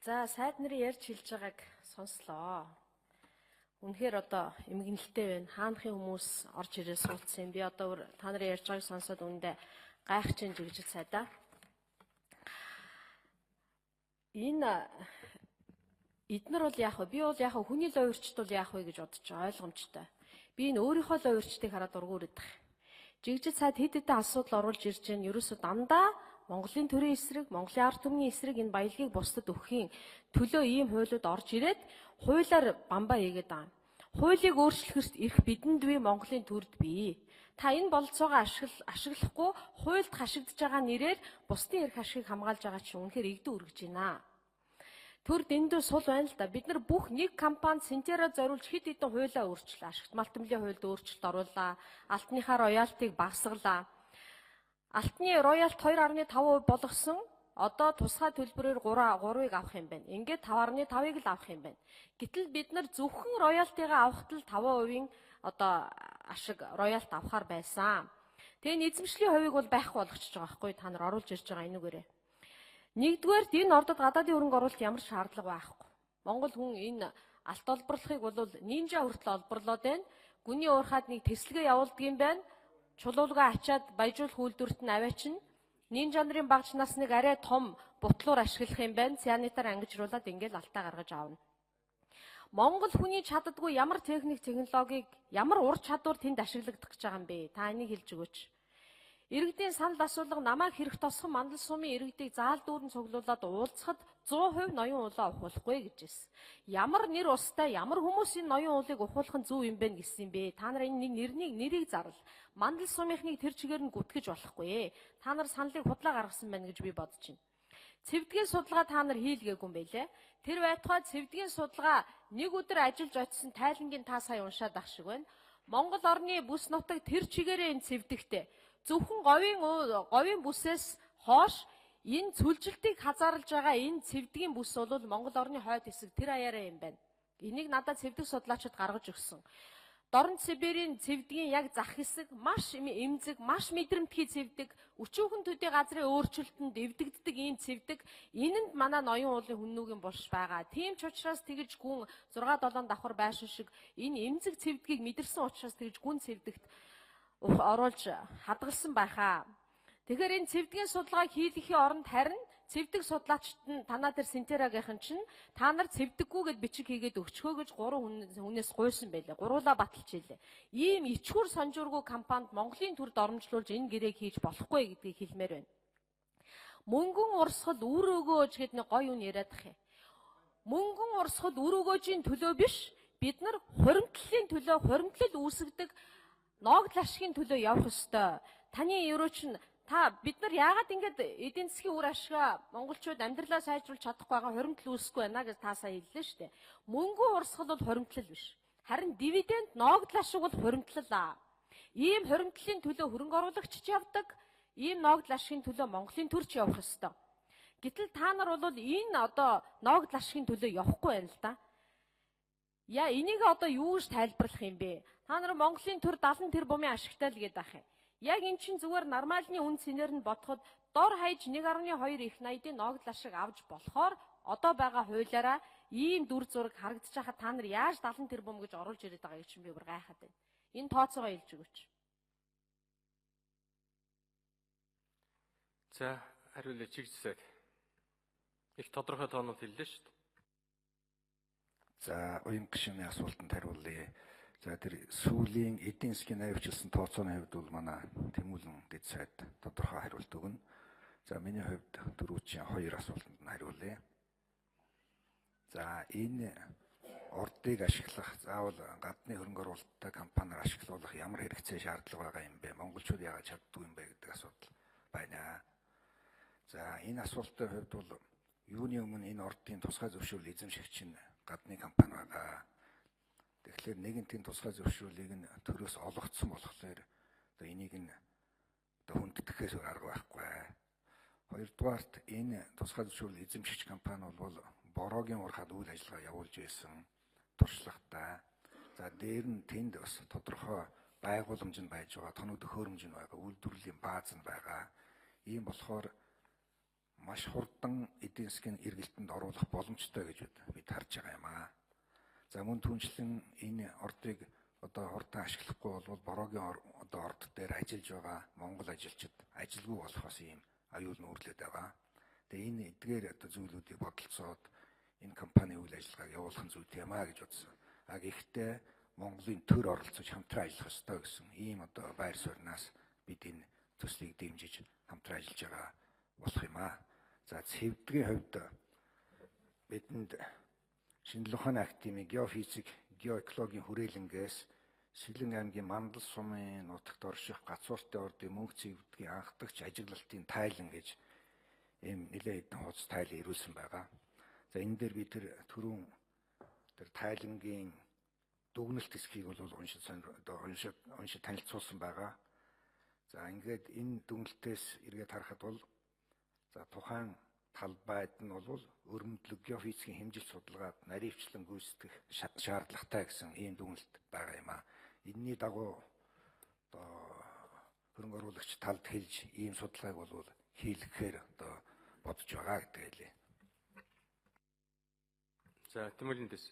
За сайд нарын ярьж хэлж байгааг сонслоо. Үнэхээр одоо эмгэнэлтэй байна. Хаанхын хүмүүс орж ирээ суулцсан юм. Би одоо та нарын ярьж байгааг сонсоод үндэ гайхаж жигжил сайдаа. Энэ эднэр бол яах вэ? Би бол яах вэ? Хүний лоо өрчт бол яах вэ гэж бодож байгаа ойлгомжтой. Би энэ өөрийнхөө лоо өрчтийг хараад ургуурээд байгаа. Жигжил сайд хэд хэдэн асуудал оруулж ирж байна. Ерөөсөө дандаа Монголын төрийн эсрэг, Монголын ард түмний эсрэг энэ баялагийг бусдад өгөхийн төлөө ийм хуулиуд орж ирээд хуулиар бамбаа хийгээд байгаа. Хуулийг өөрчлөхөд ирэх бидэнд бий Монголын төрд бий. Та энэ бололцоогоо ашиглахгүй хуульд хашигдж байгаа нэрээр бусдын эрх ашигыг хамгаалж байгаа чинь үнэхээр игдэн үргэж байна. Төрд эндүү сул байна л да. Бид нар бүх нэг компанид сентяраа зориулж хэд хэдэн хуулиа өөрчлөө. Ашигт малтмлын хуульд өөрчлөлт оруулаа. Алтныхаа роялтыг багасгалаа. Алтны роялт 2.5% болгосон одоо тусгай төлбөрөөр 3-ыг авах юм байна. Ингээд 5.5-ыг л авах юм байна. Гэтэл бид нар зөвхөн роялтыгаа авахт л 5% одоо ашиг роялт авахар байсан. Тэгээ эзэмшлийн хувийг бол байхгүй болгочихж байгаа байхгүй та нар оруулж ирж байгаа энүүгээрээ. Нэгдүгээрт энэ ордод гадаадын хөрөнгө оруулалт ямар шаардлага байхгүй. Монгол хүн энэ алт олборлохыг бол нинжа хүртэл олборлоод байна. Гүний уурхаад нэг тэслэгээ явуулдаг юм байна. Чулуулга ачаад баяжуулах үйлдвэрт нь аваачна. Нинжа нарын багш насныг арай том бутлуур ашиглах юм байна. Цянитаар ангижруулад ингээл алтаа гаргаж аавна. Монгол хүний чаддаггүй ямар технологиг, ямар ур чадвар тэнд ашиглагдах гэж байгаа юм бэ? Та энийг хэлж өгөөч. Иргэдийн санал асуулга намайг хэрэг тосхон мандал сумын иргэдийг заал дүүрэн цуглуулад уулзахад 100% ноён уулаа ухуулахгүй гэж хэлсэн. Ямар нэр устай, ямар хүмүүс энэ ноён уулыг ухуулах нь зөв юм бэ гэсэн юм бэ? Та нар энэ нэрийг зарлал. Мандал сумынхныг тэр чигээр нь гүтгэж болохгүй. Та нар саналыг худлаа гаргасан байна гэж би бодож байна. Цэвдгийн судалгаа та нар хийлгээгүй юм байлээ. Тэр байтугай цэвдгийн судалгаа нэг өдөр ажиллаж очисон тайлангийн та сая уншаад ах шиг байна. Монгол орны бүс нутаг тэр чигээрээ энэ цэвдэгтэй. Зөвхөн говийн бүсээс хойш энэ цүлжилтийг хазаарлаж байгаа энэ цэвдгийн бүс бол Монгол орны хойд хэсэг тэр аяараа юм байна. Энийг надад цэвдэг судлаачид гаргаж өгсөн. Дорн Сибирийн цэвдгийн яг зах хэсэг маш эмзэг, маш мэдрэмтгий цэвдэг, өчүүхэн төдий газрын өөрчлөлтөнд эвдэгддэг ийм цэвдэг. Энэнд манай ноён уулын хүннүүгийн булш байгаа. Тийм ч учраас тэгж гүн 6-7 давхар байшин шиг энэ эмзэг цэвдгийг мэдэрсэн учраас тэгж гүн цэвдэгт оруулж хадгалсан байхаа. Тэгэхээр энэ цэвдгийн судалгааг хийлгэхийн оронд харин цэвдэг судлаачид нь танаа тэр Синтерагийнхан чинь та нар цэвдэггүй гэд бичиг хийгээд өгчхөө гэж 3 хүнээс гуйсан байлээ. Гуруула баталж ийлээ. Ийм ичхүр санжуургүй компанид Монголын төрд оромжлуулж энэ гэрээг хийж болохгүй гэдгийг хэлмээр байна. Мөнгөн урсгал үр өгөөж гэд нэг гоё үн яриад ах юм. Мөнгөн урсгал үр өгөөжийн төлөө биш, бид нар хуримтлалын төлөө хуримтлал үүсгдэг ноогдол ашигын төлөө явах ёстой. Таны ерөө чинь бид нар яагаад ингэж эдийн засгийн үр ашгаа монголчууд амьдралаа сайжруулж чадахгүй байгаа хуримтлал үүсэхгүй байна гэж та сая хэллээ шүү дээ. Мөнгөн урсгал бол хуримтлал биш. Харин дивиденд ноогдол ашиг бол хуримтлал аа. Ийм хуримтлалын төлөө хөрөнгө оруулагч ч явдаг. Ийм ноогдол ашигын төлөө Монголын төрч явах ёстой. Гэтэл та нар бол энэ одоо ноогдол ашигын төлөө явахгүй байна л да. Яа энийг одоо юу гэж тайлбарлах юм бэ? Та нар Монголын төр 70 тэрбумын ашигтай л гээд ах юм. Яг эн чинь зүгээр нормальны үн цэнээр нь бодоход дор хаяж 1.2 их 80-ийн ноогдол ашиг авч болохоор одоо байгаа хуулиараа ийм дүр зураг харагдаж байхад та нар яаж 70 тэрбум гэж оруулж ирээд байгааг чинь би бүр гайхаад байна. Энэ тооцоогоо хэлж өгөөч. За хариулъя чигжсэг. Их тодорхой тоонууд хэллээ шүү дээ. За уян гишүүний асуултанд хариулъя. За тэр сүүлийн эдийн засгийн навьчлсан тооцооны хувьд бол манай Тэмүүлэн дэд сайд тодорхой хариулт өгнө. За миний хувьд дөрвийн 2 асуултанд нь хариулъя. За энэ ордыг ашиглах заавал гадны хөрөнгө оруулалттай компаниар ашиглуулах ямар хэрэгцээ шаардлага байгаа юм бэ? Монголчууд яагаад чаддгүй юм бэ гэдэг асуудал байна. За энэ асуултын хувьд бол юуны өмнө энэ ордын тусгай зөвшөөрөл эзэмшигч нь гадны компани байгаа. Тэгэхээр нэгэнтийн тусгай зөвшөөрлийг нь төрөөс олгогдсон болохоор одоо энийг нь одоо хүндэтгэхээс арга байхгүй. Хоёрдугаарт энэ тусгай зөвшөөрөл эзэмшигч компани бол бороогийн урахад үйл ажиллагаа явуулж байсан туршлагатай. За дээр нь тэнд бас тодорхой байгууламж нь байж байгаа, тоног төхөөрөмж нь байгаа, үйлдвэрлэлийн бааз нь байгаа. Ийм болохоор маш хурдан эдийн засгийн эргэлтэнд оруулах боломжтой гэж бид харж байгаа юм аа. За мөн түншлэн энэ ордыг одоо хурдан ашиглахгүй бол бороогийн одоо орд дээр ажиллаж байгаа монгол ажилчид ажилгүй болохоос ийм аюул нүүрлээд байгаа. Тэгээ энэ эдгээр одоо зүйлүүдийг бодолцоод энэ компани үйл ажиллагааг явуулах нь зүйтэй юм аа гэж бодсон. Гэхдээ Монголын төр оролцож хамтран ажиллах ёстой гэсэн ийм одоо байр сууриас бид энэ төслийг дэмжиж хамтран ажиллаж байгаа болох юм аа. За цэвдгийн хувьд бидэнд Шинжлэх ухааны академийн геофизик, геоэкологийн хүрээлэнгээс Сэлэн аймгийн Мандал сумын нутагт орших Гацууртын ордын мөнх цэвдгийн анхдагч ажиглалтын тайлан гэж ийм нэлээд хэдэн хуудас тайлан ирүүлсэн байгаа. За энэ дээр бид тэр тайлангийн дүгнэлт хэсгийг бол уншиж танилцуулсан байгаа. За ингээд энэ дүгнэлтээс эргээд харахад бол за тухайн талбайд нь бол өрөмдлөг геофизикийн хэмжилт судалгаад наривчлан гүйцэтгэх шаардлагатай гэсэн ийм дүгнэлт байгаа юм аа. Энийний дагуу одоо хөрөнгө оруулагч талд хэлж ийм судалгааг бол хийлгэхээр одоо бодож байгаа гэдэг хэлээ. За Тэмүүлэн дэс.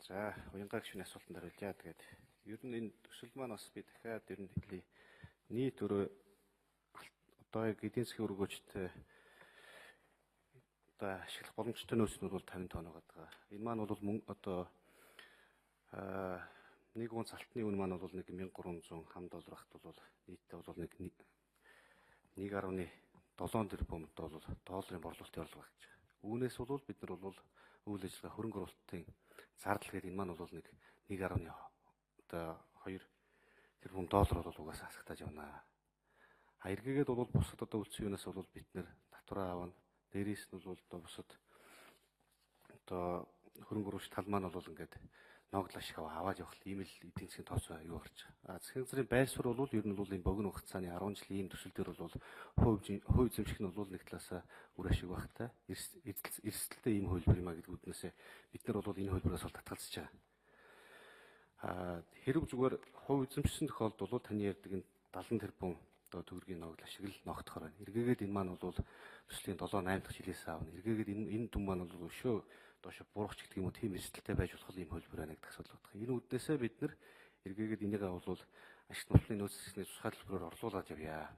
За уянгаа гүшүүний асуултанд хариулъя. Тэгээд ер нь энэ төсөл маань бас би дахиад ер нь хэлье. Нийт өрөө одоо эдийн засгийн өргөөжтэй одоо ашиглах боломжтой нөөц нь бол 50 тонн байгаа. Энэ маань бол одоо нэг унц алтны үн маань бол 1300 хам доллар ахт бол нийтдээ бол 1.7 тэрбум долларын борлуулалтын орлого гэж. Үүнээс бол бид нар бол үйл ажиллагаа хөрөнгө оруулалтын зардал гэдэг энэ маань бол 1.2 тэрбум доллар бол угаасаа хасагтаж явна. Эргээгээд бол бусад одоо үлдсэн юунаас бол бид нэр татвараа авна. Дээрээс нь бол одоо бусад одоо хөрөнгө оруулагч тал маань бол ингээд ногдол ашиг аваад явах ийм л эдийн засгийн тооцоо юу гарч. Засгийн газрын байр суурь бол ер нь бол энэ богино хугацааны 10 жилийн ийм төсөл дээр бол хувь эзэмших нь бол нэг талаасаа үр ашиг багтай. Эрсдэлтэй ийм хөлбөр юм а гэдэг үднээсээ бид нар бол энэ хөлбөрөөс бол татгалзаж байгаа. Хэрэг зүгээр хувь эзэмшсэн тохиолдолд бол таны ярьдаг энэ 70 тэрбум одоо төгрөгийн ногдол ашиг л ногдохоор байна. Эргээгээд энэ маань бол төслийн 7-8 дахь жилээс аавна. Эргээгээд энэ дүн маань бол өшөө доош буурах гэдэг юм уу тийм эрсдэлтэй байж болох юм хөлбөр байна гэдэг асуудал байна. Энэ үднээсээ бид нар эргээгээд энийгээ бол ашиг нууцны нөөцлөсний тусгай төлбөрөөр орлуулад явъя.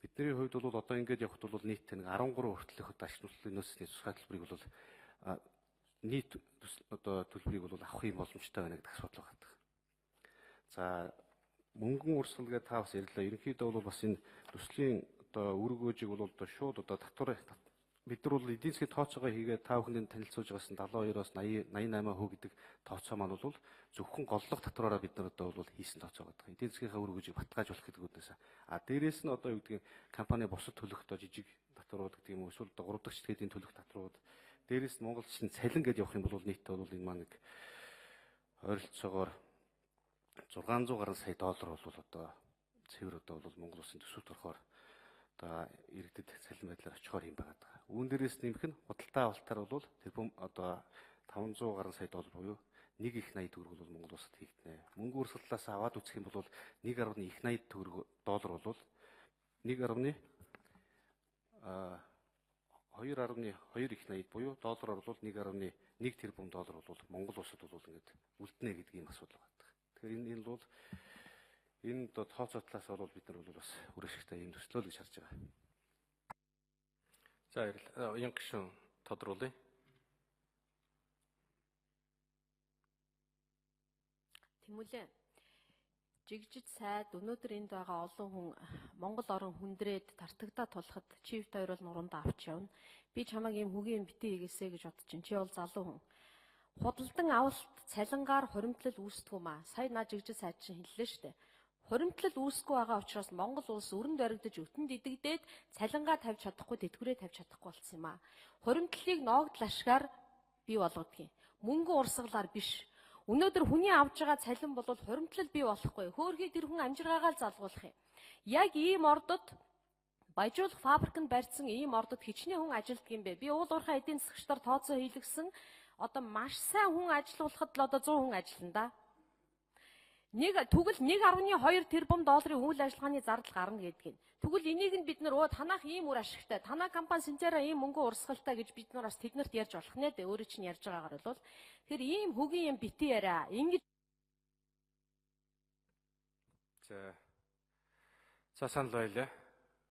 Бидний хувьд бол одоо ингээд явхад бол нийтдээ 13 хүртэлх одоо ашиг нууцны нөөцлөсний тусгай төлбөрийг бол нийт одоо төлбөрийг бол авах юм боломжтой байна гэдэг асуудал байна. За мөнгөн урсгал гэдэг та бас ярьлаа. Ерөнхийдөө бол бас энэ төслийн одоо өргөөжийг бол одоо шууд одоо татвар бид нар бол эдийн засгийн тооцоогоо хийгээд та бүхэнд танилцуулж байгаасан 72-оос 88% гэдэг тооцоо маань бол зөвхөн голлох татвараараа бид нар одоо бол хийсэн тооцоо байдаг. Эдийн засгийнхаа өргөөжийг баталгаажуулах гэдэг үднээс. Дээрээс нь одоо юу гэдэг компани бусад төлөх одоо жижиг татварууд гэдэг юм уу эсвэл одоо 3 дахь шилгээдийн төлөх татварууд дээрээс нь Монголчин цалин гэдээ явах юм бол нийтдээ бол энэ маань нэг ойролцоогоор 600 гаруй сая доллар бол одоо цэвэр одоо бол Монгол улсын төсөвт орохоор одоо иргэдэд цалин байдлаар очихоор юм байгаа. Үүн дээрээс нэмэх нь худалдаа авалтаар бол тэрбум одоо 500 гаруй сая доллар буюу 1.80 төгрөг бол Монгол улсад хийгдэнэ. Мөнгө урсгалаас аваад үзэх юм бол 1.80 төгрөг доллар бол 2.2 буюу доллараар бол 1.1 тэрбум доллар бол Монгол улсад бол ингээд үлднэ гэдэг ийм асуудал байна. Тэгэхээр энэ бол энэ тооцоо талаас бол бид нар бол бас үр ашигтай юм төслөө л гэж харж байгаа. За баярлалаа. Уян гишүүн тодруулъя. Тэмүүлэн. Жигжид сайд өнөөдөр энд байгаа олон хүн Монгол орон хүндрээд тартагдаа тулахад чивт хоёр бол нуруундаа авч явна. Би чамайг ийм хөгийн битээ хийгээсэ гэж бодож чинь. Чи бол залуу хүн. Худалдан авалт цалингаар хуримтлал үүсдэг юм аа. Сая наа жигжид сайд чинь хэллээ шүү дээ. Хуримтлал үүсэхгүй байгаа учраас Монгол улс өрөнд баригдаж өтөнд идэгдээд цалингаа тавьж чадахгүй, тэтгэврээ тавьж чадахгүй болсон юм аа. Хуримтлалыг ногдол ашгаар бий болгодгийг. Мөнгө урсгалаар биш. Өнөөдөр хүний авж байгаа цалин бол хуримтлал бий болохгүй. Хөөхий тэр хүн амжиргаагаа л залгуулах юм. Яг ийм ордод баяжуулах фабрикэнд барьсан ийм ордод хичнээн хүн ажилтдаг юм бэ. Би уул уурхай эдийн засагчдаар тооцоо хийлгсэн Одоо маш сайн хүн ажилуулахад л одоо 100 хүн ажиллана да. Тэгвэл 1.2 тэрбум долларын үйл ажиллагааны зардал гарна гэдэг нь. Тэгвэл энийг нь бид нар танах ийм үр ашигтай, танаа компани Синтера ийм мөнгө урсгалтай гэж бид нар бас тэднэрт ярьж болох нэ дээ. Өөрөө чинь ярьж байгаагаар бол тэгэхээр ийм хөгийн юм бити яриа. Ингэж За санал байлаа.